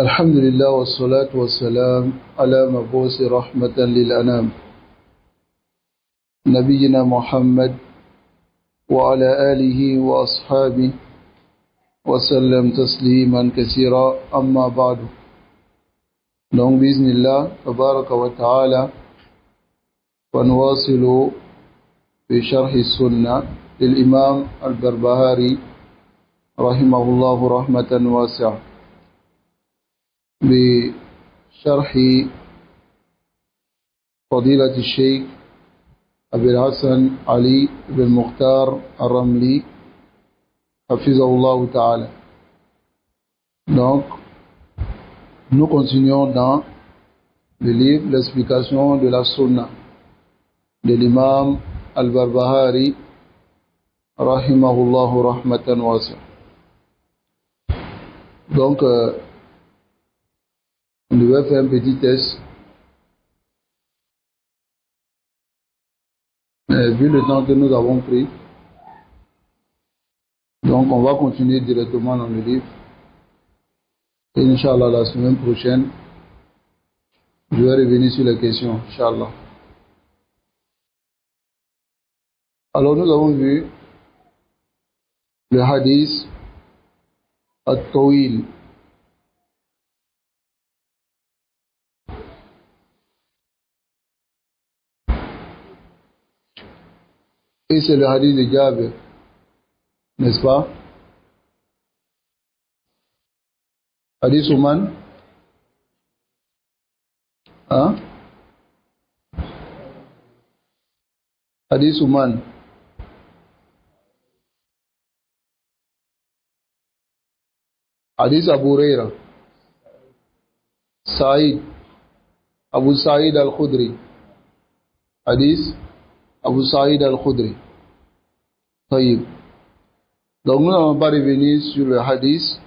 الحمد لله والصلاة والسلام على مبعوث رحمة للأنام نبينا محمد وعلى آله وأصحابه وسلم تسليما كثيرا أما بعد. Donc بإذن الله تبارك وتعالى ونواصل في شرح السنة للإمام البربهاري رحمه الله رحمة واسعة بشرح فضيلة الشيخ أبي الحسن علي بن مختار الرملي حفظه الله تعالى. Donc, nous continuons dans le livre l'explication de la sunna de l'imam al-Barbahari rahimahullahu rahmatan wasi'a. Donc, on devait faire un petit test. Mais vu le temps que nous avons pris, donc on va continuer directement dans le livre. Et Inch'Allah, la semaine prochaine, je vais revenir sur les questions, Inch'Allah. Alors nous avons vu le hadith At-Tawil. Et c'est le hadith de Jabir, n'est-ce pas? Hadith Ouman? Hein? Hadith Ouman. Hadith Abu Huraira. Saïd. Abu Saïd al-Khudri. Hadith Abu Saïd al-Khudri. Taïb. Donc nous n'allons pas revenir sur le hadith.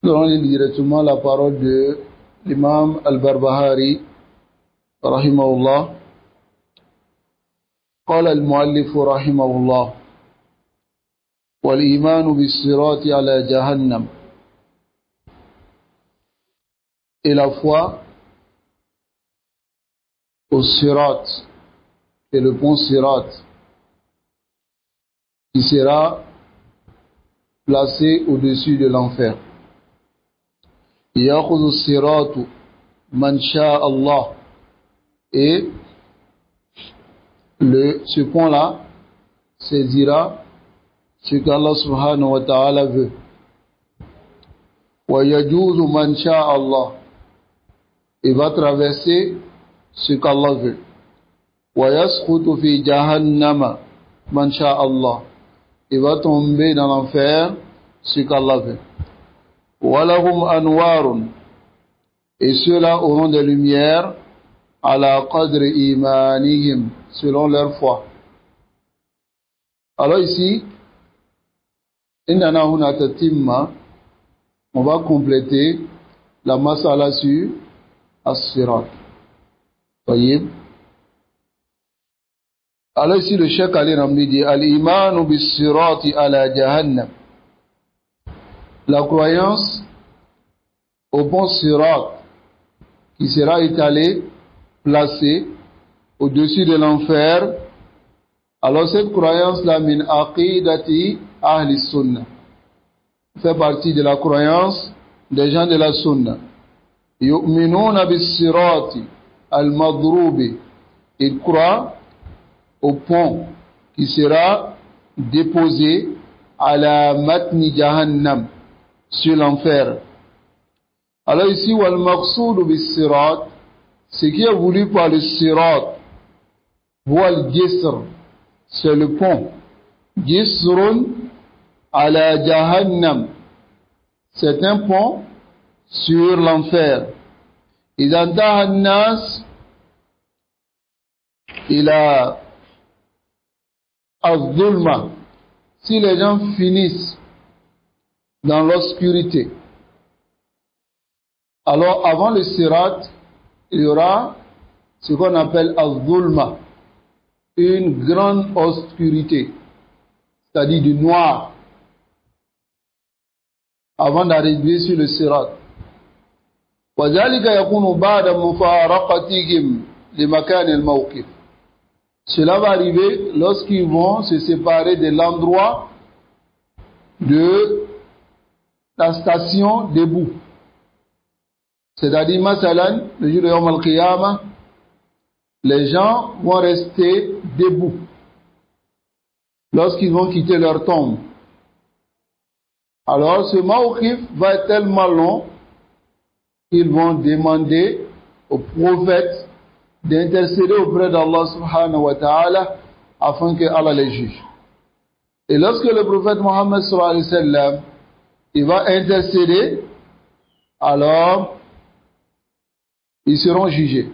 Nous allons lire directement la parole de l'imam al-Barbahari rahimahullah. قال المؤلف رحمه الله والإيمان بالصراط على جهنم. Et la foi au sirat, et le pont sirat, qui sera placé au-dessus de l'enfer. يأخذ الصراط من شاء الله. Et ce pont-là saisira ce qu'Allah subhanahu wa ta'ala veut. ويجوز من شاء الله. Il va traverser ce qu'Allah veut. ويسقط في جهنم من شاء الله. Il va tomber dans l'enfer ce qu'Allah veut. وَلَهُمْ أَنْوَارٌ. Et ceux-là auront des lumières عَلَى قَدْرِ إِيمَانِهِمْ, selon leur foi. Alors ici, إِنَّنَا هُنَا تَتِمَّ, on va compléter la masala sur as-sirat. Taïb. Alors ici le Cheikh Ali Ramli dit Al-imanu bis-sirati ala jahannam. La croyance au pont sirat qui sera étalé, placé au-dessus de l'enfer. Alors cette croyance-là min aqidati ahli sunnah fait partie de la croyance des gens de la sunna. Yu'minuna bis-sirati al-madrubi. Ils croient au pont qui sera déposé à la matni jahannam, sur l'enfer. Alors ici, wal maqsoud bis sirat, ce qui est voulu par le sirat, wal jisr, c'est le pont. Jisrun ala jahannam, c'est un pont sur l'enfer. Idha intaha an-nas ila al-dhulma, si les gens finissent dans l'obscurité, alors avant le sirat, il y aura ce qu'on appelle al-dhulma, une grande obscurité, c'est-à-dire du noir. avant d'arriver sur le sirat. وذلك يكون بعد مفارقتهم لمكان الموقف. Cela va arriver lorsqu'ils vont se séparer de l'endroit de la station debout. C'est-à-dire, masalan, le jour de Yom al-Qiyamah, les gens vont rester debout lorsqu'ils vont quitter leur tombe. Alors, ce mawqif va être tellement long qu'ils vont demander au prophète d'intercéder auprès d'Allah subhanahu wa ta'ala afin que Allah les juge. Et lorsque le prophète Mohammed sallallahu alayhi wa sallam, il va intercéder, alors ils seront jugés.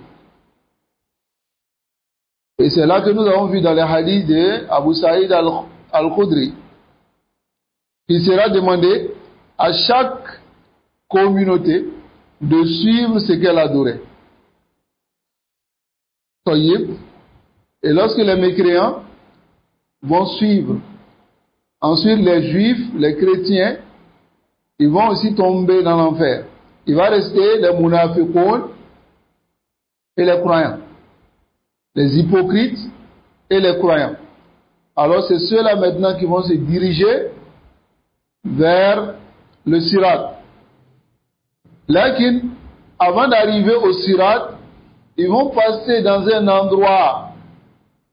Et c'est là que nous avons vu dans les hadiths de Abu Saïd al-Khudri, il sera demandé à chaque communauté de suivre ce qu'elle adorait. Et lorsque les mécréants vont suivre, ensuite les juifs, les chrétiens, ils vont aussi tomber dans l'enfer. Il va rester les munafiqoun et les croyants, les hypocrites et les croyants. Alors c'est ceux-là maintenant qui vont se diriger vers le sirat. Lakin, avant d'arriver au sirat, ils vont passer dans un endroit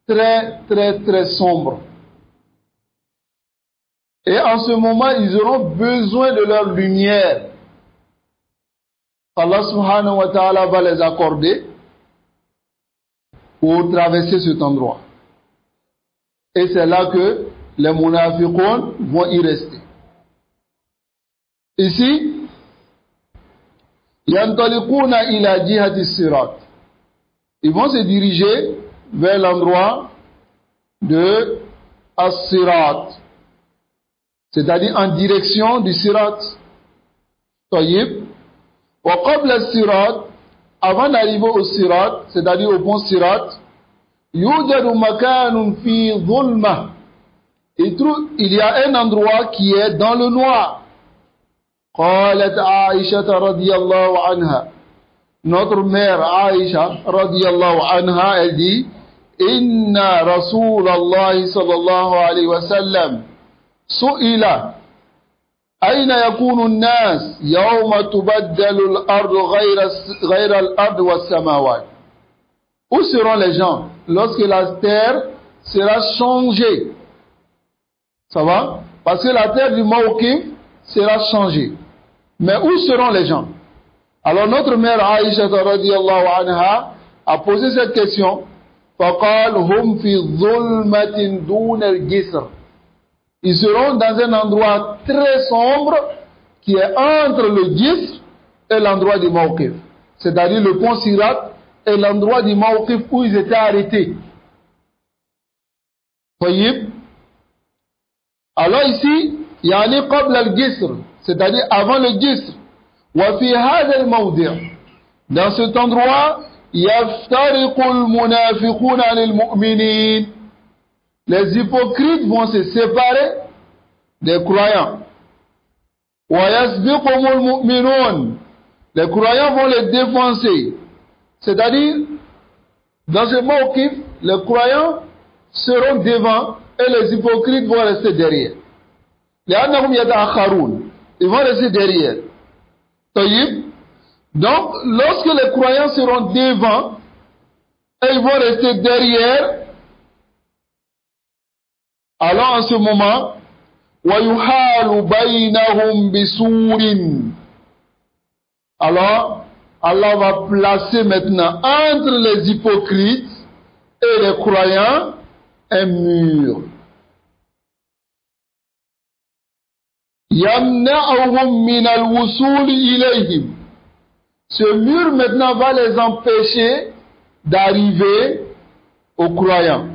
très sombre. Et en ce moment, ils auront besoin de leur lumière. Allah subhanahu wa ta'ala va les accorder pour traverser cet endroit. Et c'est là que les munafiqoun vont y rester. Ici, yantalikuna ila jihati sirat. Ils vont se diriger vers l'endroit de as-sirat, c'est-à-dire en direction du sirat. Tayyib. Wa qabla as-sirat, avant d'arriver au sirat, c'est-à-dire au pont sirat, yujadu makanun fi dhulma. Il y a un endroit qui est dans le noir. قالت عائشة رضي الله عنها. Notre mère Aïcha radiyallahu anha, elle dit, Inna Rasulallah sallallahu alayhi wa sallam su'ila ayna yakunu an-nas yawma tubaddalu al-ardu ghayra al-ard was-samawat. Où seront les gens lorsque la terre sera changée? Ça va? Parce que la terre du Mawqif sera changée. Mais où seront les gens? Alors notre mère Aïcha radiyallahu anha a posé cette question. فَقَالْ هُمْ فِي ظُلْمَةٍ دُونَ الْجِسْرِ. Ils seront dans un endroit très sombre qui est entre le Jisr et l'endroit du Mawqif. C'est-à-dire le pont Sirat et l'endroit du Mawqif où ils étaient arrêtés. Voyez? Alors ici, yani qabla al-Jisr, c'est-à-dire avant le Jisr. وفي هذا الموضع, dans cet endroit, يفترق المنافقون عن المؤمنين. Les hypocrites vont se séparer des croyants. ويسبقهم المؤمنون. Les croyants vont les défoncer. C'est-à-dire, dans ce mawqif, les croyants seront devant et les hypocrites vont rester derrière. لأنهم يتأخرون. Ils vont rester derrière. Taïb. Donc, lorsque les croyants seront devant et ils vont rester derrière, alors en ce moment, وَيُحَالُ بَيْنَهُمْ بِسُورٍ. Alors, Allah va placer maintenant entre les hypocrites et les croyants un mur. يَمْنَعُهُمْ مِنَ الْوُصُولِ إِلَيْهِمْ. Ce mur maintenant va les empêcher d'arriver aux croyants.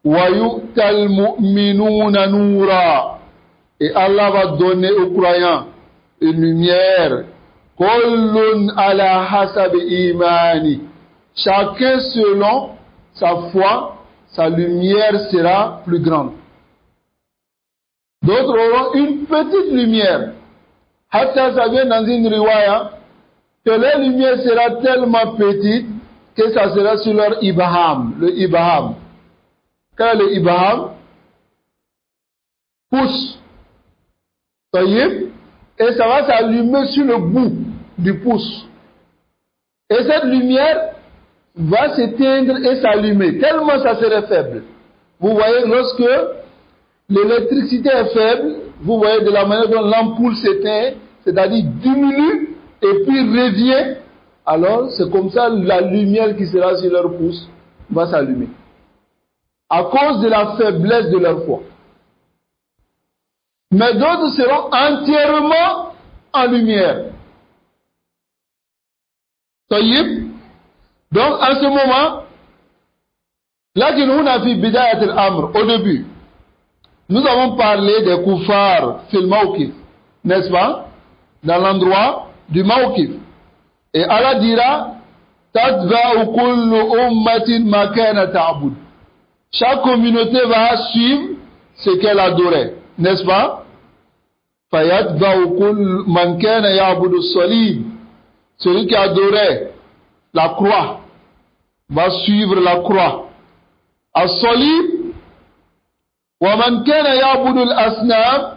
وَيُؤْتَ الْمُؤْمِنُونَ نُورًا. Et Allah va donner aux croyants une lumière. كُلٌّ عَلَى حَسَبِ إِيمَانِ. Chacun selon sa foi, sa lumière sera plus grande. D'autres auront une petite lumière. Hatta ça vient dans une riwaya que la lumière sera tellement petite que ça sera sur leur ibham, le ibham. Quand le ibham pousse, et ça va s'allumer sur le bout du pouce. Et cette lumière va s'éteindre et s'allumer, tellement ça serait faible. Vous voyez, lorsque l'électricité est faible, vous voyez de la manière dont l'ampoule s'éteint, c'est-à-dire diminue et puis revient, alors c'est comme ça la lumière qui sera sur leur pouce va s'allumer. À cause de la faiblesse de leur foi. Mais d'autres seront entièrement en lumière. Donc en ce moment, au début, nous avons parlé des koufars fil mawqif, n'est-ce pas? Dans l'endroit du mawqif. Et Allah dira, Tadba'u kullu ummatin ma kana ta'bud. Chaque communauté va suivre ce qu'elle adorait, n'est-ce pas? Fayatba'u kullu man kana ya'budu as-salib. Celui qui adorait la croix va suivre la croix. As-salib wa man kana ya'budu al-asnam,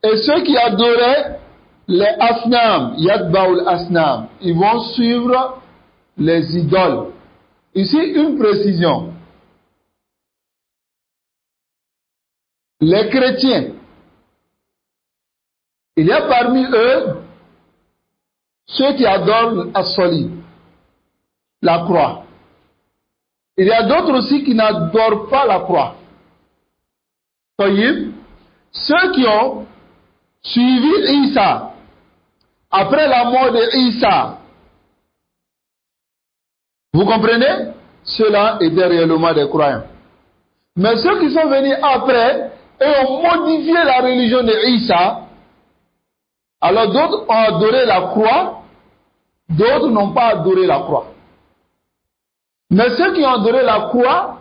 et ceux qui adoraient les asnam, yatba'u al-asnam, ils vont suivre les idoles. Ici une précision. Les chrétiens, il y a parmi eux ceux qui adorent as-salib, la croix. Il y a d'autres aussi qui n'adorent pas la croix. Voyez, ceux qui ont suivi Isa après la mort de Isa, vous comprenez? Cela est réellement des croyants. Mais ceux qui sont venus après et ont modifié la religion de Isa, alors d'autres ont adoré la croix, d'autres n'ont pas adoré la croix. Mais ceux qui ont adoré la croix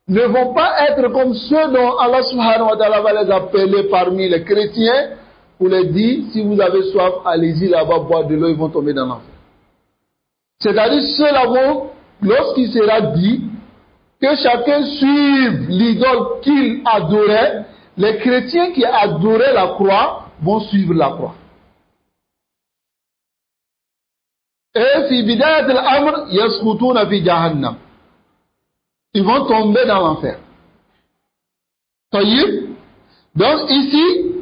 ne vont pas être comme ceux dont Allah subhanahu wa ta'ala va les appeler parmi les chrétiens pour les dire, si vous avez soif, allez-y là-bas boire de l'eau, ils vont tomber dans l'enfer. C'est-à-dire ceux-là vont, lorsqu'il sera dit que chacun suive l'idole qu'il adorait, les chrétiens qui adoraient la croix vont suivre la croix. Et fi bidayat al-amr yasqutuna fi jahannam. Ils vont tomber dans l'enfer. Donc ici,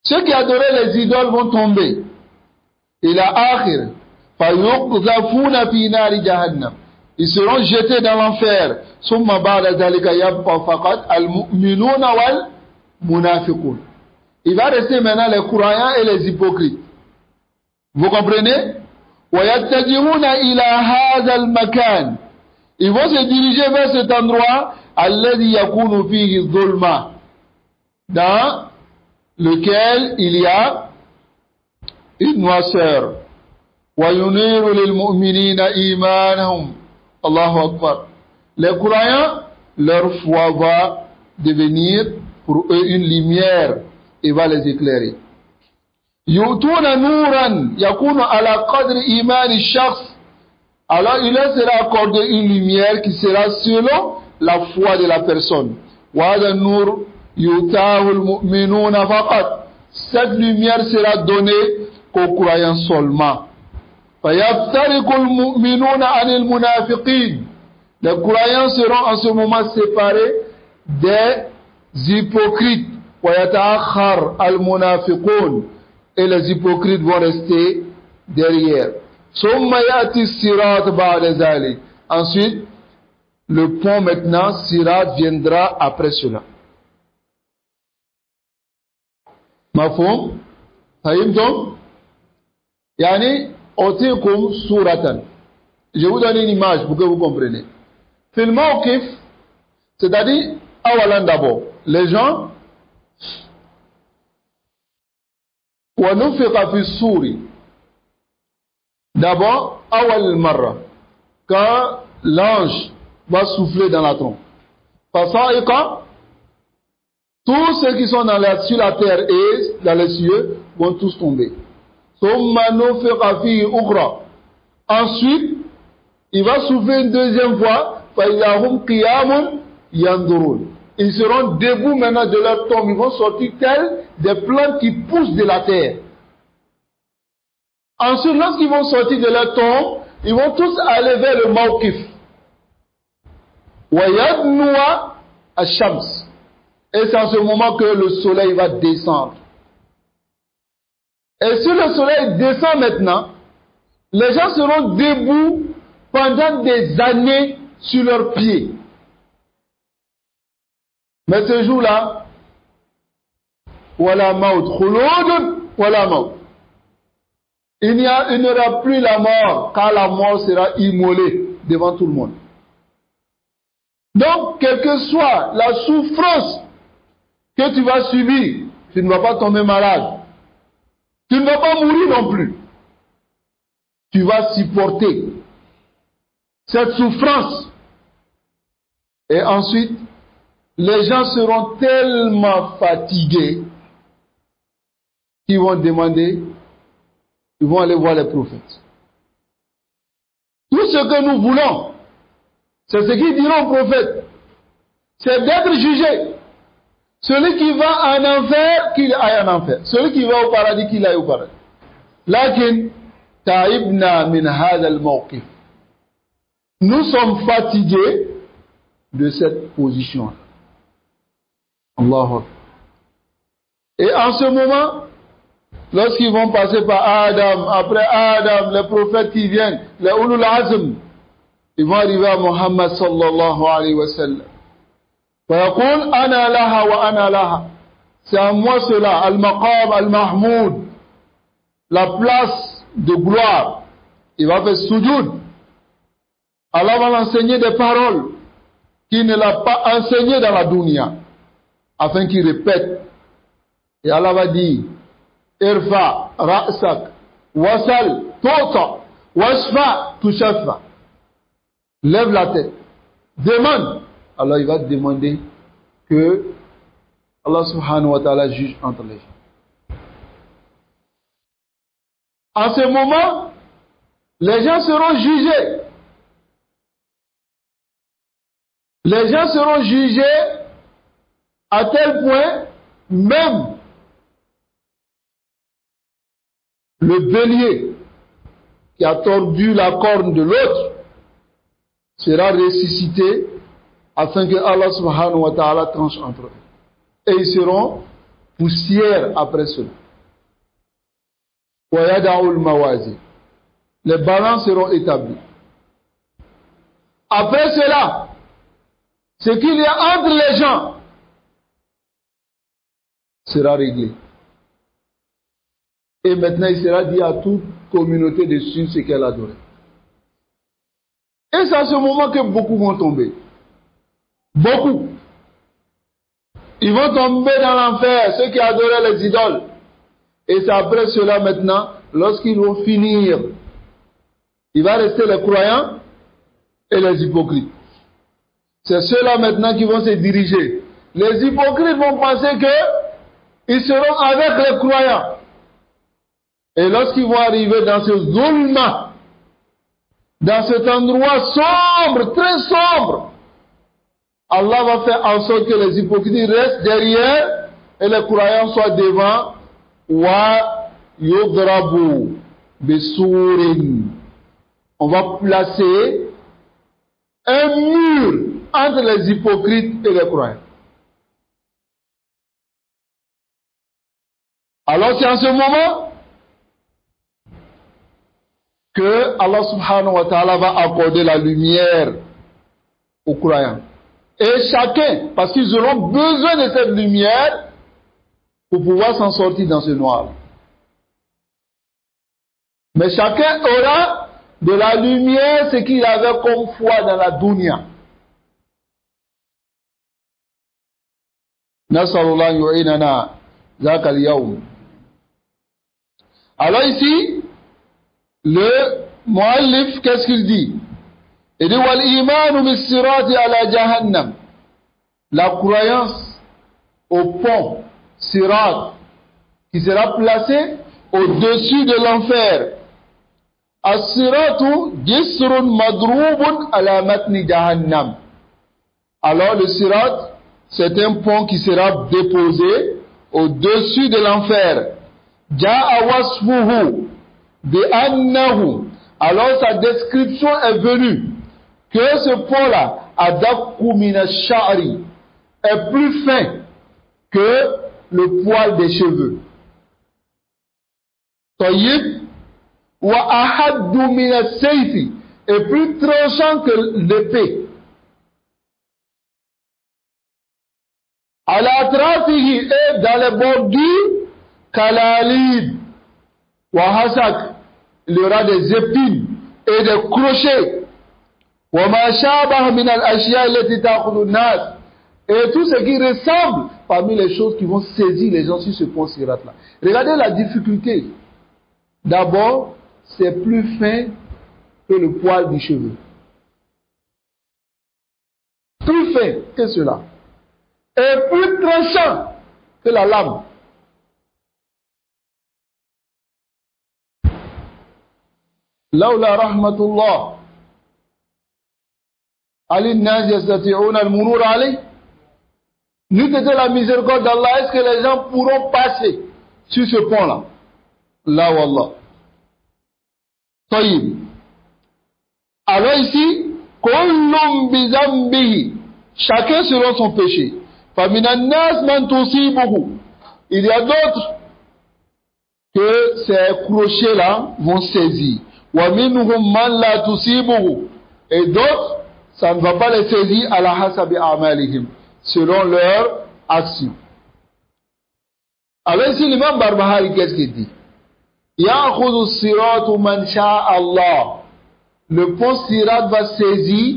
ceux qui adoraient les idoles vont tomber. Et la akhir, fayuqzafuna fi nari jahannam. Ils seront jetés dans l'enfer. Summa ba'da zalika yabqa faqat al-mu'minuna wal munafiqun. Il va rester maintenant les croyants et les hypocrites. Vous comprenez? وَيَتَّجِهُونَ إِلَى هَذَا الْمَكَانِ. Ils vont se diriger vers cet endroit الَّذِي يَكُونُ فِيهِ الظُّلْمَةِ, dans lequel il y a une noirceur. وَيُنِيرُ لِلْمُؤْمِنِينَ إِيمَانَهُمْ. Allahu Akbar. Les croyants, leur foi va devenir pour eux une lumière et va les éclairer. Yutuna nuran yakunu ala qadri imani shakhs. Alors il leur sera accordé une lumière qui sera selon la foi de la personne. Wa hadha nur yutahu almu'minuna faqat. Cette lumière sera donnée qu'aux croyants seulement. Fayaftariqu almu'minuna anil munafiqin. Les croyants seront en ce moment séparés des hypocrites. Wa yata'akhkhar almunafiqun. Et les hypocrites vont rester derrière. Ensuite, le pont maintenant, Sirat, viendra après cela. Mafhum? Fahimtum? Yani, otikum suratan. Je vous donne une image pour que vous compreniez. Fil mawqif, c'est-à-dire, awalan d'abord, les gens, وَنُفِقَ فِي الصُّورِ. D'abord, awal marra, quand l'ange va souffler dans la trompe. فَصَائِقَ Tous ceux qui sont sur la terre et dans les cieux vont tous tomber. Ensuite, il va souffler une deuxième fois. Ils seront debout maintenant de leur tombe. Ils vont sortir tels des plantes qui poussent de la terre. Ensuite, lorsqu'ils vont sortir de leur tombe, ils vont tous aller vers le Mawqif. Wayadnoua ash-shams. Et c'est en ce moment que le soleil va descendre. Et si le soleil descend maintenant, les gens seront debout pendant des années sur leurs pieds. Mais ce jour-là, wala maut, khulud wala maut. Il n'y aura plus la mort, car la mort sera immolée devant tout le monde. Donc, quelle que soit la souffrance que tu vas subir, tu ne vas pas tomber malade. Tu ne vas pas mourir non plus. Tu vas supporter cette souffrance. Et ensuite, les gens seront tellement fatigués qu'ils vont demander, ils vont aller voir les prophètes. Tout ce que nous voulons, c'est ce qu'ils diront aux prophètes, c'est d'être jugé. Celui qui va en enfer, qu'il aille en enfer. Celui qui va au paradis, qu'il aille au paradis. Lakin, ta'ibna min hadha al-mawqif. Nous sommes fatigués de cette position. Allahu Akbar. Et en ce moment, lorsqu'ils vont passer par Adam, après Adam, les prophètes qui viennent, les ulul azm, ils vont arriver à Muhammad sallallahu alayhi wa sallam. ويقول أنا لها وأنا لها. C'est à moi cela, al-maqam al-mahmoud, la place de gloire. Il va faire sujoud. Allah va l'enseigner des paroles qu'il ne l'a pas enseignées dans la dunya, afin qu'il répète. Et Allah va dire, irfa ra'sak wasal tu'ta washfa tushaffa. Lève la tête, demande. Alors il va demander que Allah subhanahu wa ta'ala juge entre les gens. En ce moment, les gens seront jugés. Les gens seront jugés à tel point, même le bélier qui a tordu la corne de l'autre sera ressuscité afin que Allah subhanahu wa ta'ala tranche entre eux. Et ils seront poussière après cela. Les balances seront établies. Après cela, ce qu'il y a entre les gens sera réglé. Et maintenant, il sera dit à toute communauté de suivre ce qu'elle adorait. Et c'est à ce moment que beaucoup vont tomber. Beaucoup. Ils vont tomber dans l'enfer, ceux qui adoraient les idoles. Et c'est après cela maintenant, lorsqu'ils vont finir, il va rester les croyants et les hypocrites. C'est ceux-là maintenant qui vont se diriger. Les hypocrites vont penser que ils seront avec les croyants. Et lorsqu'ils vont arriver dans ce zulma, dans cet endroit sombre, très sombre, Allah va faire en sorte que les hypocrites restent derrière et les croyants soient devant. Wa yudrabu bisurin. On va placer un mur entre les hypocrites et les croyants. Alors c'est en ce moment que Allah subhanahu wa ta'ala va accorder la lumière aux croyants. Et chacun, parce qu'ils auront besoin de cette lumière pour pouvoir s'en sortir dans ce noir. Mais chacun aura de la lumière ce qu'il avait comme foi dans la dunya. Nasallallahu yu'inana zaka al-yawm. Alors ici, le muallif, qu'est-ce qu'il dit? Il dit wal imanu bis sirati ala jahannam. La croyance au pont Sirat qui sera placé au-dessus de l'enfer. As-siratu jisrun madroubun ala matni jahannam. Alors le sirat, c'est un pont qui sera déposé au-dessus de l'enfer. Ja'a wasfuhu bi annahu. Alors sa description est venue que ce pont-là, adakku min ash-sha'ri, est plus fin que le poil des cheveux. Tayyib wa ahaddu min as-sayfi, est plus tranchant que l'épée. Ala atrafihi, et dans les bordures, kalalib wa hasak, il y aura des épines et des crochets. Wa ma shabaha min al-ashya allati ta'khudhu an-nas, et tout ce qui ressemble parmi les choses qui vont saisir les gens sur ce pont Sirat-là. Regardez la difficulté. D'abord, c'est plus fin que le poil du cheveu. Plus fin que cela. Et plus tranchant que la lame. Laula rahmatullah. Ali nas yastati'una al-murur alayh. N'eût été la miséricorde d'Allah, est-ce que les gens pourront passer sur ce pont-là? La wallah. Taïb. Alors ici, kullum bizambihi, chacun selon son péché. Faminan nas man tusibuhu. Il y a d'autres que ces crochets-là vont saisir. Wa minhum man la tusibuhu. Et d'autres, ça ne va pas les saisir à la hasabi amalihim, selon leur action. Alors ici, l'imam Barbahari, qu'est-ce qu'il dit? Ya'khudhu siratu man sha'a Allah. Le pont Sirat va saisir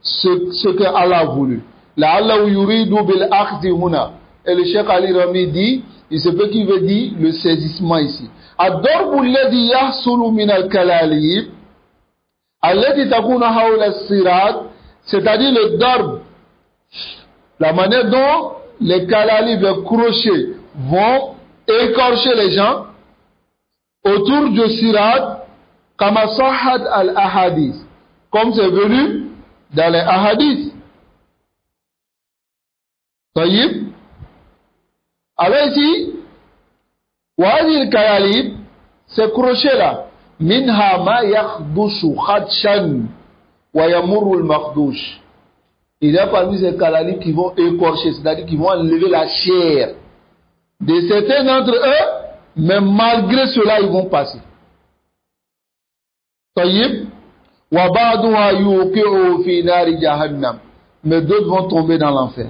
ce que Allah a voulu. La'allahu yuridu bil akhdhi huna. Et le Cheikh Ali Rami dit, il se peut qu'il veut dire le saisissement ici. Ad-darbu alladhi yahsulu min al-kalalib allati takunu hawla as-sirat, c'est-à-dire le darb, la manière dont les kalalib, les crochets vont écorcher les gens autour du Sirat, kama sahhat al-ahadith, comme c'est venu dans les ahadiths. Taïb. Alors ici, wadi al-kalalib, ces crochets-là, minha ma yakhdushu khadshan wa yamurru al-makhdouch. Il y a parmi ces kalalib qui vont écorcher, c'est-à-dire qui vont enlever la chair de certains d'entre eux, mais malgré cela, ils vont passer. Taïb. Wa ba'duha yuqi'u fi nari jahannam. Mais d'autres vont tomber dans l'enfer.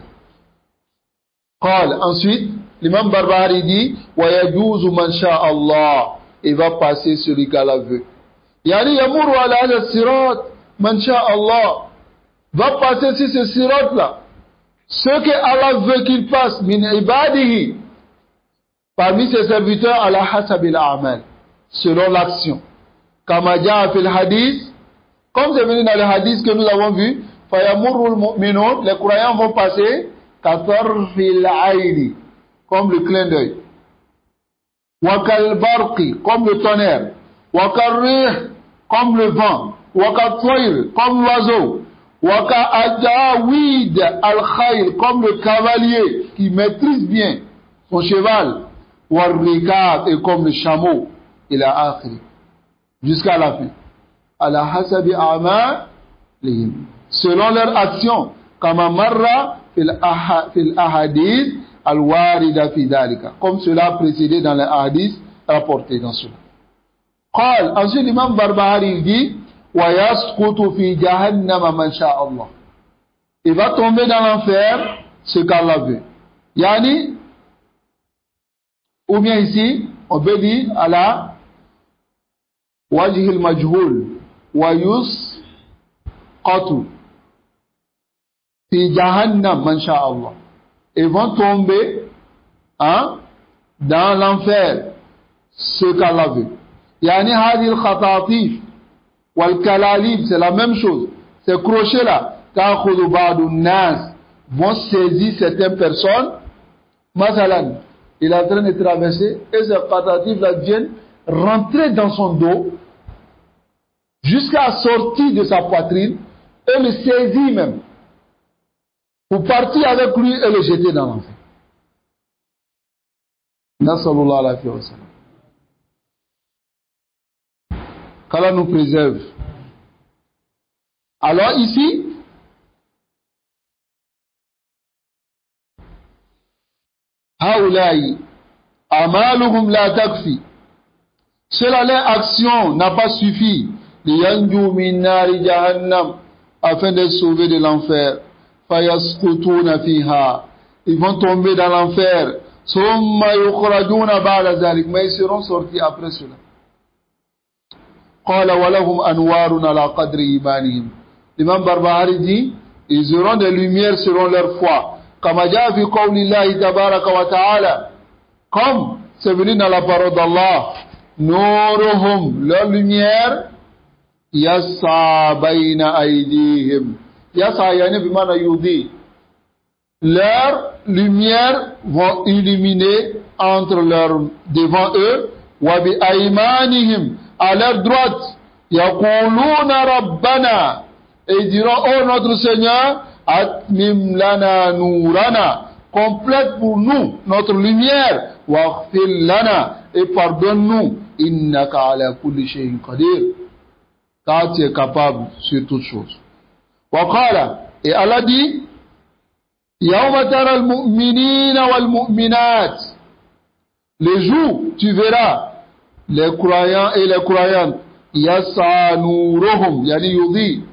Ensuite, l'imam Barbahari dit, wa yajuzu man sha'a Allah. Il va passer celui qu'Allah veut. Yani yamuru ala hadha sirat man sha'a Allah. Va passer sur ce sirat-là. Ce que Allah veut qu'il passe, min ibadihi, parmi ses serviteurs, ala hasabil a'mal, selon l'action. Kama ja'a fil hadith, comme c'est venu dans le hadith que nous avons vu, fayamurul mu'minun, les croyants vont passer, katarfil aini, comme le clin d'œil. Wakal barqi, comme le tonnerre. Wakal rih, comme le vent. Wakal tayr, comme l'oiseau. Wakal ajawid al khayl, comme le cavalier qui maîtrise bien son cheval. Warrikab, et comme le chameau. Il a akhri. Jusqu'à la fin. Ala hasabi a'malihim, selon leur action, kama marra fil ahadith al-warida fi dhalika, comme cela a précédé dans les hadiths rapportés dans cela. Ensuite l'imam Barbahari dit, wa yasqutu fi jahannama man sha'a Allah. Il va tomber dans l'enfer ce qu'Allah veut. Yani, ou bien ici, on peut dire ala wajhi al-majhul wa yusqatu fi jahannam man sha'a Allah. Ils vont tomber dans l'enfer ce qu'Allah veut. Yani hadi al-khatatif wal kalalib, c'est la même chose. Ces crochets là, ta'khudhu ba'du nas, vont saisir certaines personnes, Masalan, il est en train de traverser et ces patatifs-là viennent rentrer dans son dos jusqu'à sortir de sa poitrine et le saisir même pour partir avec lui et le jeter dans l'enfer. Nasallallahu alayhi wa sallam. Qu'Allah nous préserve. Alors ici, Haoulaï, Amaluhum la takfi. Cela, leur action n'a pas suffi. Liyanju min nari jahannam, afin de sauver de l'enfer. Fayaskutuna fiha. Ils vont tomber dans l'enfer. Summa yukhrajuna ba'da zalik. Mais ils seront sortis après cela. Qala wa lahum anwarun ala qadri imanihim. L'imam Barbahari dit, ils auront des lumières selon leur foi. Kama jaa fi qawlillahi tabaraka wa ta'ala. Comme c'est venu dans la parole d'Allah, Nuruhum, leur lumière, Yassa bayna aydihim. Yassa yani bimana yudi. Leurs lumières vont illuminer devant eux, wa bi aymanihim, à leur droite, yaquluna rabbana, et ils diront, oh notre Seigneur, atmim lana nourana, complète pour nous notre lumière, waghfir lana, et pardonne-nous, innaka ala kulli shay'in qadir, car tu es capable sur toutes choses. Wa qala, et Allah dit, yawma tara al-mu'minina wal-mu'minat, les jours tu verras les croyants et les croyantes, yassa nuruhum, yani yudhi,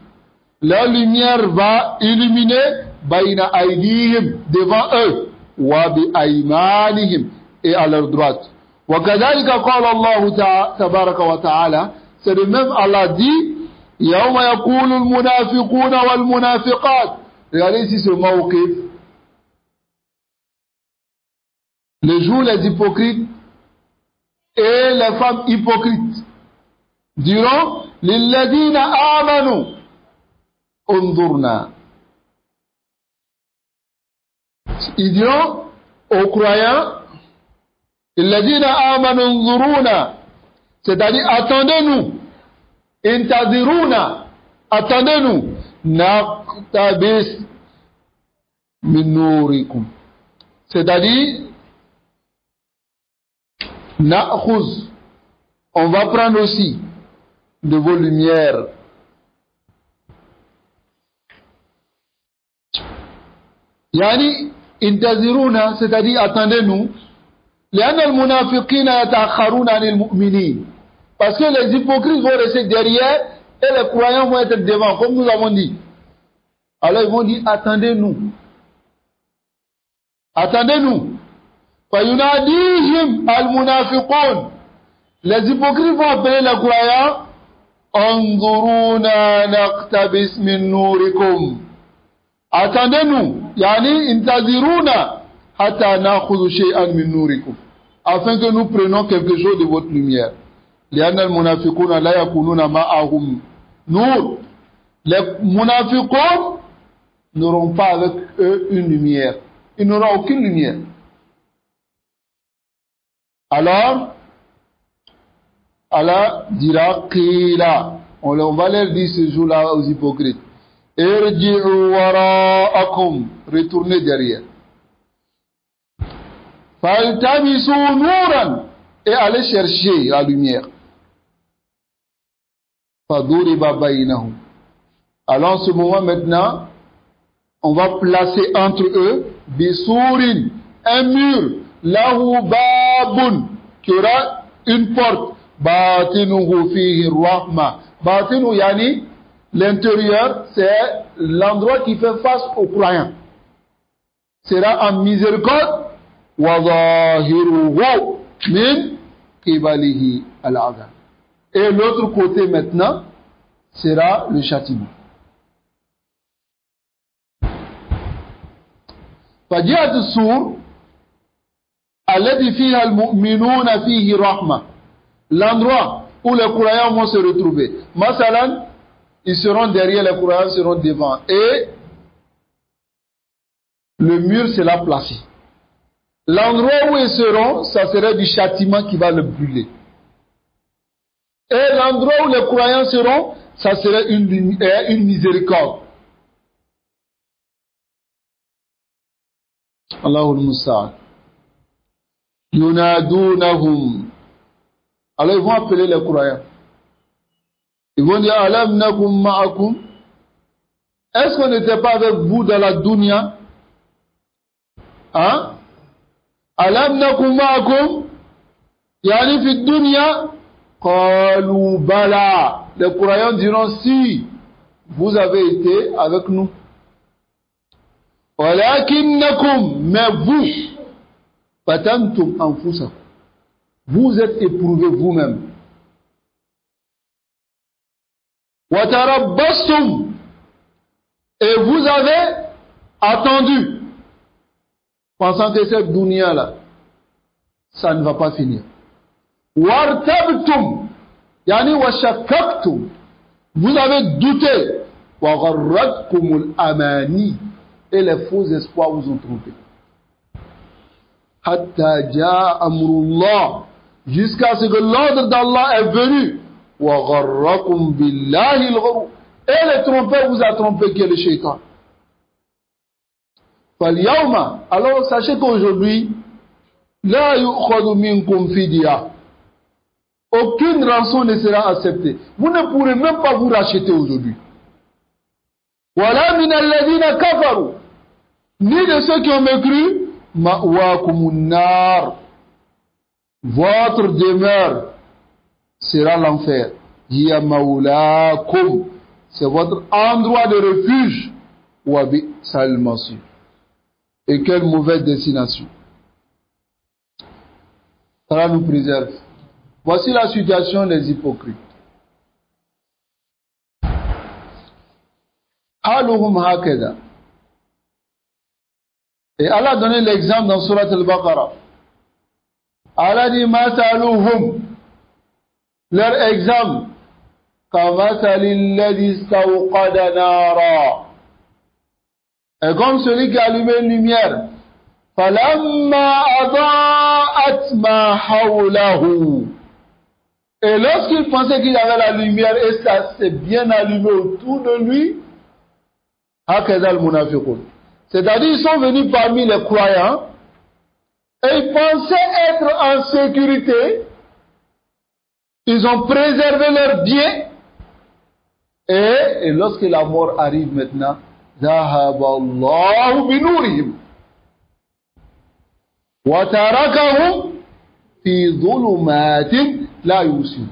la lumière va illuminer bayna aydihim, devant eux, wa bi aymanihim, et à leur droite. Wa kadhalika qala Allah tabaraka wa ta'ala, c'est de même Allah dit, yawma yaqulu al-munafiquna wal-munafiqat. Regardez ici ce mawqif. Le jour les hypocrites et les femmes hypocrites diront, lilladina amanu unzurna. Ils diront aux croyants, lilladina amanu unzuruna, c'est-à-dire attendez-nous, intaziruna, attendez-nous, naqtabis min nourikum, c'est-à-dire na'khuz, on va prendre aussi de vos lumières. Yani intaziruna, c'est-à-dire attendez-nous. Li'anna al-munafiqina yatakharuna 'anil mu'minin, parce que les hypocrites vont rester derrière et les croyants vont être devant, comme nous avons dit. Alors ils vont dire attendez-nous, attendez-nous. Fayunadihim al-munafiqun, les hypocrites vont appeler les croyants, anzuruna naqtabis min nourikum, attendez-nous, yani intaziruna hatta nakhudhu shay'an min nourikum, afin que nous prenions quelque chose de votre lumière. Li'anna al-munafiquna la yakununa ma'ahum nur, les munafiqun n'auront pas avec eux une lumière, ils n'auront aucune lumière. Alors, Allah dira qila, on va leur dire ce jour-là aux hypocrites, irji'u wara'akum, retournez derrière. Faltamisu nuran, et allez chercher la lumière. Faduriba bainahum. Alors en ce moment maintenant, on va placer entre eux bisurin, un mur, lahu babun, qui aura une porte, batinuhu fihi rahma. Batinu yani, l'intérieur, c'est l'endroit qui fait face aux croyants. Sera en miséricorde, wa zahiruhu min qibalihi al-adab. Et l'autre côté maintenant sera le châtiment. Fajiyat as-sur alladhi fiha al-mu'minuna fihi rahma, l'endroit où les croyants vont se retrouver. Masalan, ils seront derrière, les croyants seront devant, et le mur sera placé. L'endroit où ils seront, ça serait du châtiment qui va le brûler. Et l'endroit où les croyants seront, ça serait une miséricorde. Allahul Musta'an. Yunadunahum. Alors ils vont appeler les croyants. Ils vont dire, Alam nakum ma'akum. Est-ce qu'on n'était pas avec vous dans la dunya? Hein? Alam nakum ma'akum. Yani fi dunya. Qalu bala. Les croyants diront, si, vous avez été avec nous. Walakinnakum, mais vous, fatantum anfusakum. Vous êtes éprouvés vous-même. Watarabbastum, et vous avez attendu, pensant que cette dunya-là, ça ne va pas finir. Wartabtum, yani washakaktum, vous avez douté. Wa gharratkumul amani, et les faux espoirs vous ont trompé. Hatta jaa amrullah, jusqu'à ce que l'ordre d'Allah est venu. Wa gharrakum billahi al-ghurur, et le trompeur vous a trompé, qui est le shaitan. Fal yawma, alors sachez qu'aujourd'hui, la yu'khadhu minkum fidya, aucune rançon ne sera acceptée. Vous ne pourrez même pas vous racheter aujourd'hui. Wala min alladhina kafaru, ni de ceux qui ont mécru. Ma'wakumun nar, votre demeure sera l'enfer. Hiya maulakum, c'est votre endroit de refuge. Wa bi'sal masir, et quelle mauvaise destination. Allah nous préserve. Voici la situation des hypocrites. Haluhum hakeda. Et Allah a donné l'exemple dans Surat Al-Baqarah. Allah dit Masaluhum, leur exemple, Kamasalil ladhi istawqada nara, est comme celui qui a allumé une lumière. Falamma adaa'at ma hawlahu, et lorsqu'il pensait qu'il avait la lumière et ça s'est bien allumé autour de lui, hakeza al-munafiqun, c'est-à-dire ils sont venus parmi les croyants et ils pensaient être en sécurité, ils ont préservé leurs biens, et lorsque la mort arrive maintenant, dhahaba Allahu binurihim wa tarakahum fi dhulumatin la yubsirun.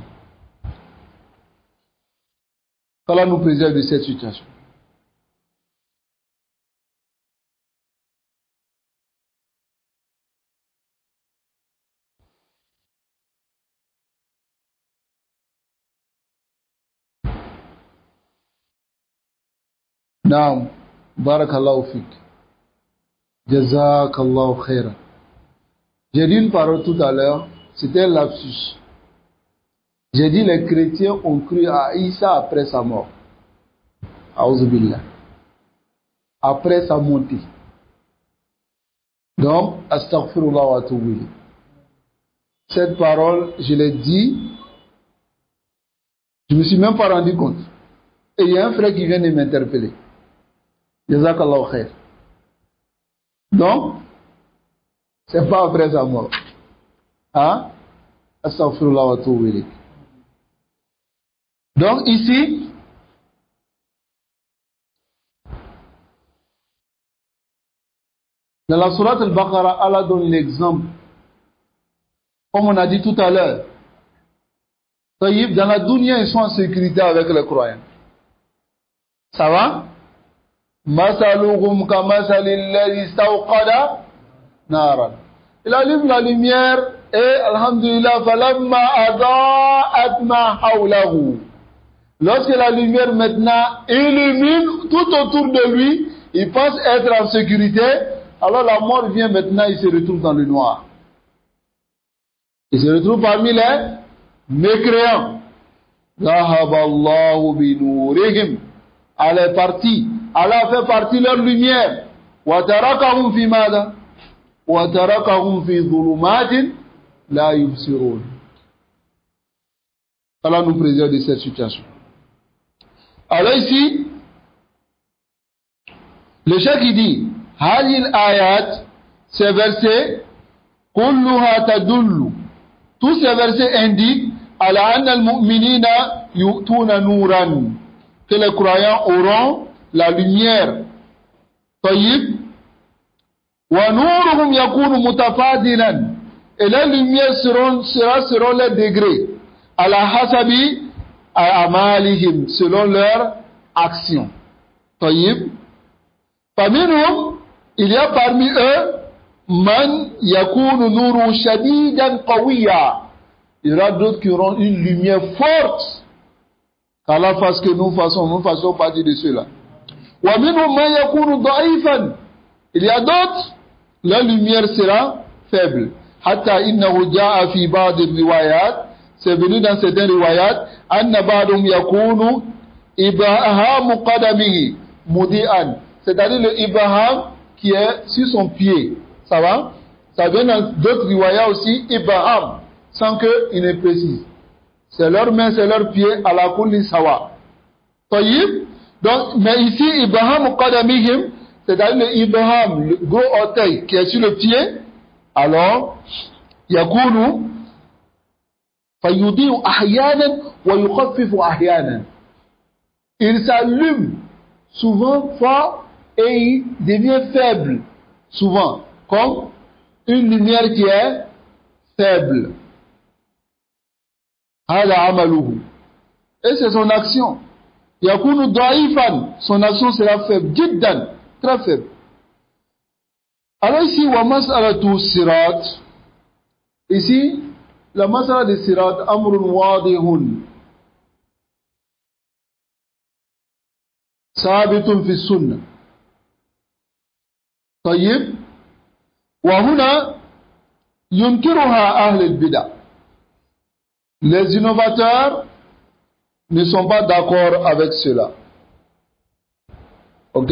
qu'Allah nous préserve de cette situation. Naam, barakallahu fik. Jazakallahu khairan. J'ai dit une parole tout à l'heure, c'était un lapsus. J'ai dit les chrétiens ont cru à Isa après sa mort. Aouzubillah. Après sa montée. Donc, astaghfirullah wa atubu ilayh. Cette parole, je l'ai dit, je ne me suis même pas rendu compte. Et il y a un frère qui vient de m'interpeller. Jazakallahu khair. Donc, c'est pas après sa mort. Hein? Astaghfirullah wa atubu ilayh. Donc ici, dans la sourate Al-Baqarah, Allah donne l'exemple. Comme on a dit tout à l'heure, dans la dunya, ils sont en sécurité avec les croyants. Ça va? Masaluhum kamasalil ladhi istawqada naran. Il allume la lumière et, alhamdulillah, falamma adaa'at ma hawlahu. Lorsque la lumière maintenant illumine tout autour de lui, il pense être en sécurité, alors la mort vient maintenant, il se retrouve dans le noir. Il se retrouve parmi les mécréants. Zahaballahu binurihim. Allah est parti. Allah fait partie de leur lumière. Wa tarakahum fi mada. وتركهم في ظلمات لا يبصرون. Allah nous préserve de cette situation. Alors ici, le cheikh qui dit هذه الآيات, ces versets, كلها تدل, tous ces versets indiquent على أن المؤمنين يؤتون نورا, que les croyants auront la lumière. طيب, ونورهم يكون متفاضلا, et les lumières seront les degrés على حسب أعمالهم, selon leur action. طيب, فمنهم, il y a parmi eux man yakunu nuru shadidan qawiya, il y aura d'autres qui auront une lumière forte. qu'Allah fasse que nous fassons partie de ceux-là. Wa minhum man yakunu da'ifan, il y a d'autres, la lumière sera faible. Hatta innahu ja'a fi ba'd riwayat, c'est venu dans certaines riwayat, anna ba'dhum yakunu ibaham qadamihi mudi'an, c'est-à-dire le ibaham qui est sur son pied. Ça va? Ça vient dans d'autres riwayats aussi, ibaham, sans qu'il ne précise. C'est leur main, c'est leur pied, à la kulli sawa. Tayyib. Donc, mais ici, ibaham qadamihim, c'est-à-dire le ibaham, le gros orteil qui est sur le pied, alors, yakunu fayudi'u ahyanan wa yukhaffifu ahyanan. Il s'allume souvent fort et il devient faible, souvent, comme une lumière qui est faible. Hada amaluhu. Et c'est son action. Yakunu da'ifan, son action sera faible, jiddan, très faible. Alors ici, wa mas'alatu sirat, ici, la mas'ala de sirat, amrun wadihun, sabitun fi sunnah. طيب, وهنا ينكرها أهل البدع. Les innovateurs ne sont pas d'accord avec cela. Ok?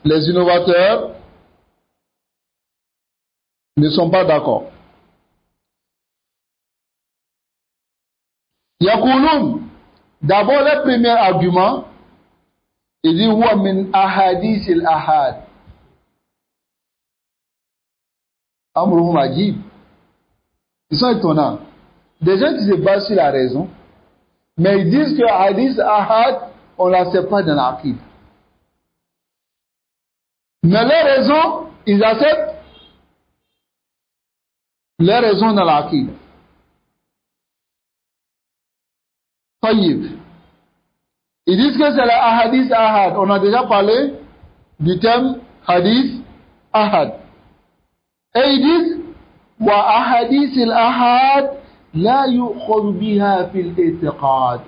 Les innovateurs ne sont pas d'accord. يقولون, d'abord le premier argument, il dit huwa min ahadith al-ahad. Amruhum ajib. Ils sont étonnants. Des gens qui se basent sur la raison, mais ils disent que hadith ahad, on ne l'accepte pas dans l'aqid. Mais les raisons, ils acceptent les raisons dans l'aqid. Tayyib. Ils disent que c'est la hadith ahad. On a déjà parlé du terme hadith ahad. Et ils disent wa ahadith al-ahad la yu'khadhu biha fil i'tiqad.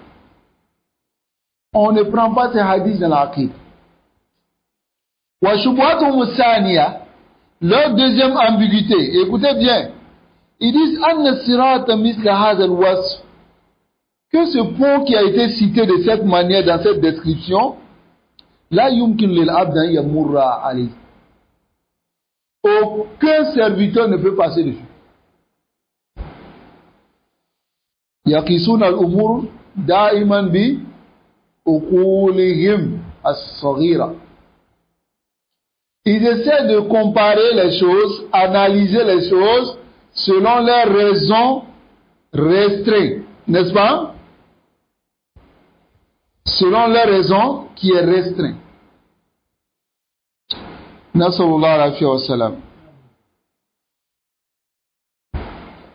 On ne prend pas ces hadiths dans l'aqid. Wa shubhatuhum thaniya, leur deuxième ambiguïté, écoutez bien, ils disent anna sirata misla hadha al-wasf, que ce pont qui a été cité de cette manière dans cette description, la yumkin lil abd an yamurra alayhi. Aucun serviteur ne peut passer dessus. Yaqisuna al-umur da'iman bi uqulihim as-saghira. Ils essaient de comparer les choses, analyser les choses selon leurs raisons restreintes, n'est-ce pas? Selon leurs raisons qui est restreint. Nasallallahu alayhi wa sallam.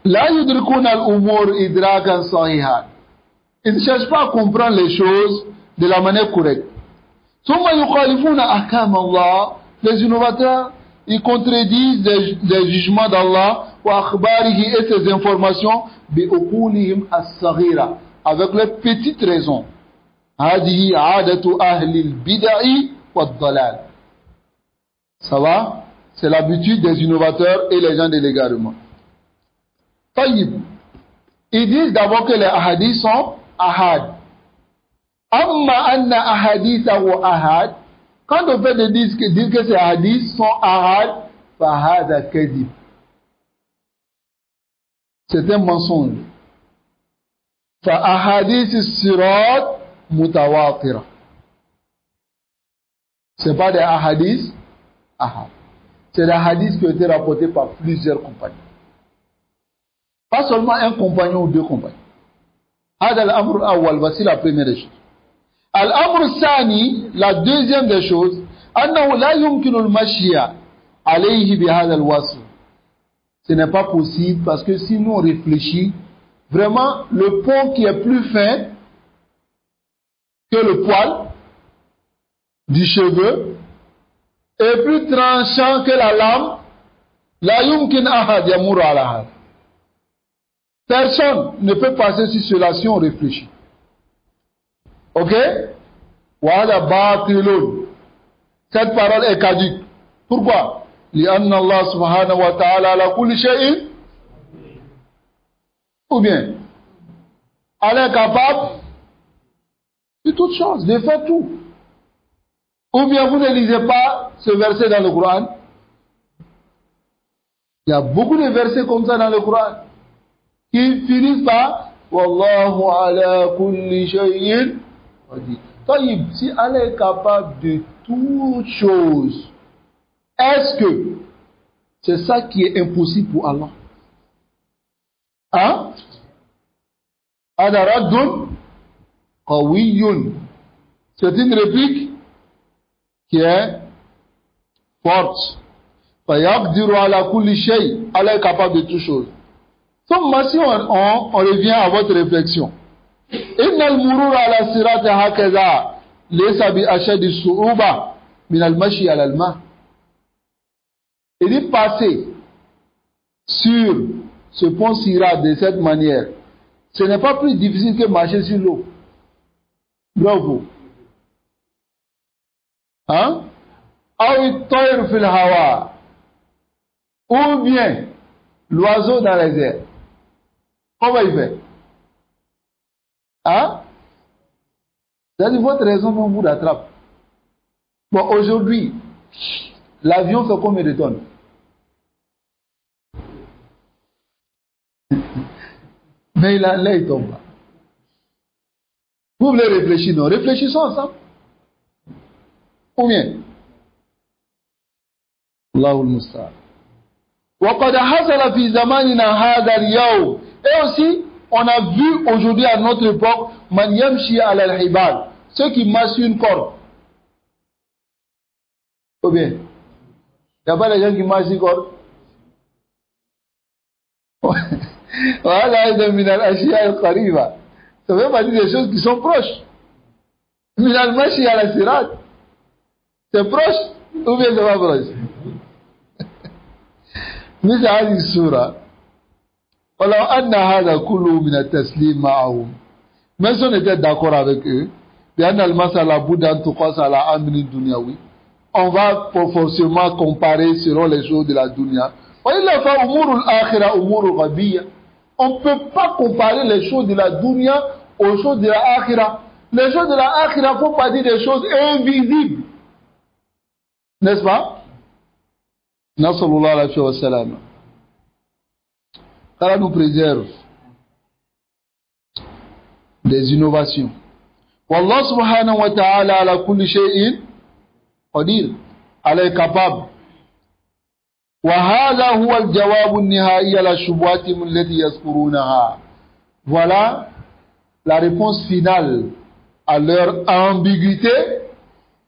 La yudrikuna al-umur idrakan sahihan. Ils ne cherchent pas à comprendre les choses de la manière correcte. Summa yukhalifuna ahkam Allah. Les innovateurs, ils contredisent les jugements d'Allah wa akhbarihi et ses informations bi uqulihim as-saghira, avec leurs petites raisons. Hadihi adatu ahli al-bid'i wad-dalal. Ça va? C'est l'habitude des innovateurs et les gens de l'égarement. Tayyib. Ils disent d'abord que les ahadiths sont ahad. Amma anna ahaditha wa ahad. Quand on fait des dire que ces hadiths sont ahad, fahada kadib. C'est un mensonge. Fa ahadith sirat mutawatira. C'est pas des ahadiths ahad. C'est des hadiths qui ont été rapportés par plusieurs compagnons. Pas seulement un compagnon ou deux compagnons. Hada al-amr al-awwal, voici la première des choses. Al-amr al-thani, la deuxième des choses, annahu la yumkinu al-mashya alayhi bi hada al-wasf. Ce n'est pas possible parce que si nous on réfléchit, vraiment le pont qui est plus fin que le poil du cheveu est plus tranchant que la lame, la yumkin ahad yamuru ala hada. Personne ne peut passer sur cela si on réfléchit. Ok? Wahada batilun. Cette parole est caduque. Pourquoi? Li'anna Allah subhanahu wa ta'ala ala kulli shay'in. Ou bien, elle est capable de toutes choses, de faire tout. Ou bien vous ne lisez pas ce verset dans le Coran. Il y a beaucoup de versets comme ça dans le Coran qui finissent par Wallahu ala kulli shay'in qadir. Si Allah est capable de toutes choses, est-ce que c'est ça qui est impossible pour Allah? Hein? Adaraddun qawiyun. C'est une réplique qui est forte. Fayaqdiru ala kulli shay. Allah est capable de toutes choses. Donc, si on revient à votre réflexion. Inna al-murur ala sirati hakaza laysa bi ashadi su'uba min al-mashi ala al-ma. Il dit passer sur ce pont Sirat de cette manière, ce n'est pas plus difficile que marcher sur l'eau. Bravo. Hein? Fil hawa. Ou bien l'oiseau dans les airs. Comment il fait? Hein? C'est-à-dire votre raison vous attrape. Bon, aujourd'hui, l'avion fait combien de tonnes? Mais là, il tombe. Vous voulez réfléchir, non? Réfléchissons ensemble. Combien? Allahul Musta'an. وقد حصل في زماننا هذا اليوم. Et aussi, on a vu aujourd'hui à notre époque, man yamshi ala al-hibal, ceux qui marchent sur une corde. Ou bien, il n'y a pas des gens qui marchent sur une corde. Voilà, min al-ashiya al-qariba. Ça veut pas dire des choses qui sont proches. Min al-mashi ala sirat. C'est proche ou bien c'est pas proche? مثل هذه السورة ولو أن هذا كله من التسليم معهم même si on était d'accord avec eux بأن المسألة بد أن تقاس على أمر دنيوي on va forcément comparer selon les choses de la dunya وإلا فأمور الآخرة أمور غبية. On ne peut pas comparer les choses de la dunya aux choses de la akhira. Les choses de la akhira, il ne faut pas dire des choses invisibles, n'est-ce pas? Nasallallahu alayhi wa sallam. Allah nous préserve des innovations. Wallah subhanahu wa ta'ala ala kulli shay'in qadir. Allah est capable. Wa hadha huwa al-jawab an-nihai ala shubuhati allati yazkurunaha. Voilà la réponse finale à leur ambiguïté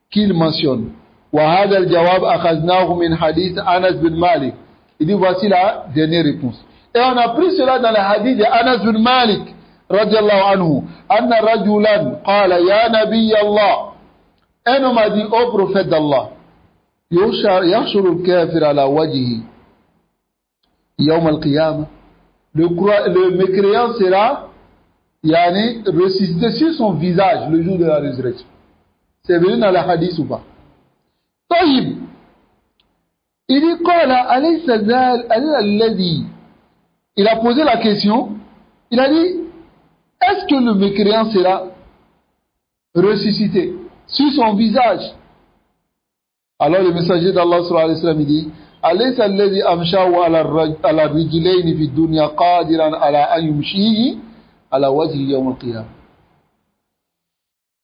qu'ils mentionnent. وهذا الجواب أخذناه من حديث أنس بن مالك. Il dit voici la dernière réponse. Et on a pris cela dans le hadith de Anas bin Malik رضي الله عنه أن رجلا قال يا نبي الله. Un homme a dit ô prophète d'Allah يحشر الكافر على وجهه يوم القيامة. Le mécréant sera ressuscité sur son visage le jour de la résurrection. C'est venu dans le hadith ou pas? طيب. Il dit قال أليس الذي. Il a posé la question. Il a dit est-ce que le mécréant sera ressuscité sur son visage Alors le messager d'Allah sallallahu alayhi wa sallam dit Alaysa alladhi amshahu ala rijlayni fi dunya qadiran ala an yumshihi ala wajhi yawm al-qiyamah.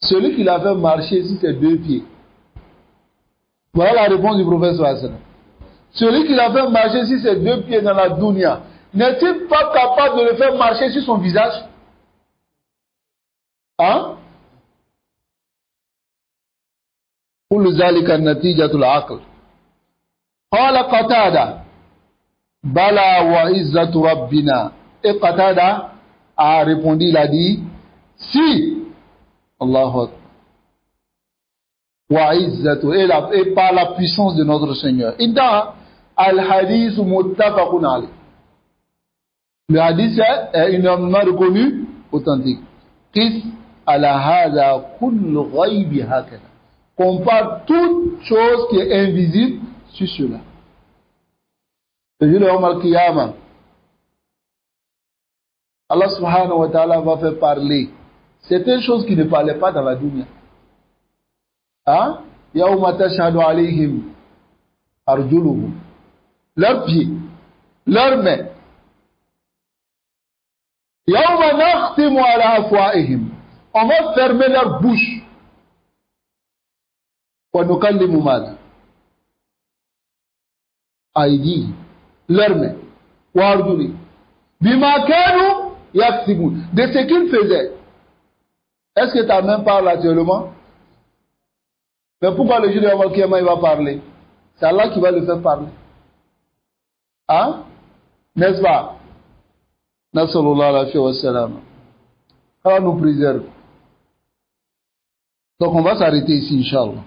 Celui qui l'a fait marcher sur ses deux pieds. Voilà la réponse du prophète sallallahu alayhi wa sallam. Celui qui l'a fait marcher sur ses deux pieds dans la dunya, n'est-il pas capable de le faire marcher sur son visage? Hein? كل ذلك النتيجة العقل. قال قتادة بلى وعزة ربنا. Et Qatada a répondu, il a dit si Allahu Akbar wa izzatu, et par la puissance de notre Seigneur. Inta al-hadith muttafaqun alayh. Le hadith est unanimement reconnu authentique. Qis ala hadha kullu ghaybi hakada. Compare toute chose qui est invisible sur cela. Le jour de Yawm al-Qiyamah, Allah subhanahu wa ta'ala va faire parler certaines choses qui ne parlaient pas dans la dunya. Hein? Yawma tashhadu alayhim arjuluhum. Leurs pieds, leurs mains. Yawma nakhtimu ala afwaihim. On va fermer leur bouche. Wa nukallimu madha. Aïdi, leurs mains. Wa arjuli. Bima kanu yaktibun. De ce qu'ils faisaient. Est-ce que ta main parle actuellement? Mais pourquoi le jour de Yawm al-Qiyamah il va parler? C'est Allah qui va le faire parler. Hein? N'est-ce pas? Nassallallahu alayhi wa sallam. Allah nous préserve. Donc on va s'arrêter ici, Inch'Allah.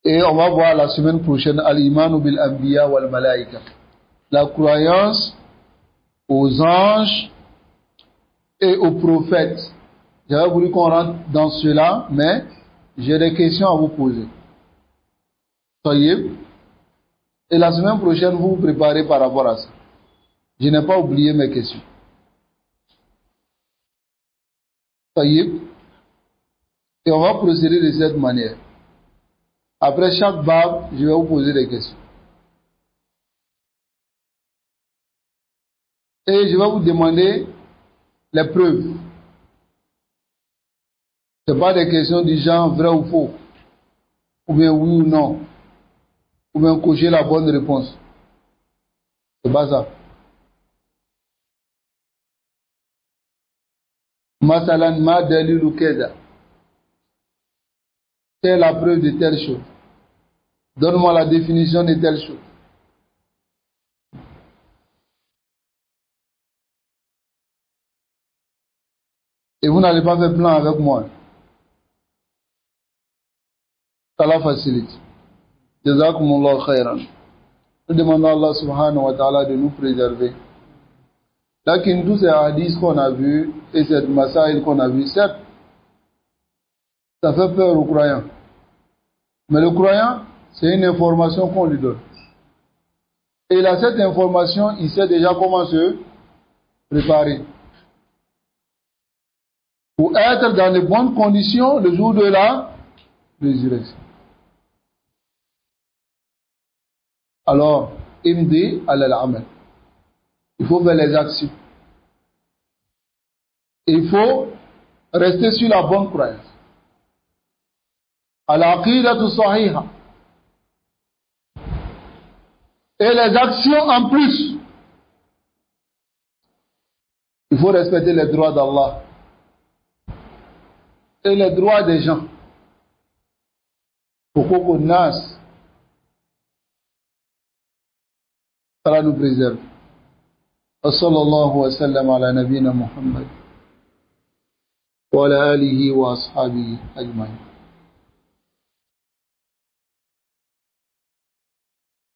Et on va voir la semaine prochaine Al-Imanu bil Anbiya wal Malaika. La croyance aux anges et aux prophètes. J'avais voulu qu'on rentre dans cela, mais j'ai des questions à vous poser. Soyez. Et la semaine prochaine, vous vous préparez par rapport à ça. Je n'ai pas oublié mes questions. Soyez. Et on va procéder de cette manière. Après chaque bab, je vais vous poser des questions. Et je vais vous demander les preuves. Ce n'est pas des questions du genre vrai ou faux, ou bien oui ou non, ou bien cocher la bonne réponse. C'est pas ça. Masalan ma dalilu keda. C'est la preuve de telle chose. Donne-moi la définition de telle chose. Et vous n'allez pas faire plan avec moi. Allah facilite. Jazakumullah khairan. Nous demandons à Allah subhanahu wa ta'ala de nous préserver. Là, tous ces hadiths qu'on a vus et cette masaïl qu'on a vu, certes, ça fait peur aux croyants. Mais le croyant, c'est une information qu'on lui donne. Et il a cette information, il sait déjà comment se préparer. Pour être dans de bonnes conditions le jour de la résurrection. Alors, imdi al-amal. Il faut faire les actions. Il faut rester sur la bonne croyance. Al-aqidatu sahiha. Et les actions en plus. Il faut respecter les droits d'Allah. Et les droits des gens. Pourquoi qu'on nas. Allah nous préserve. وصلى الله وسلم على نبينا محمد وعلى آله وأصحابه أجمعين.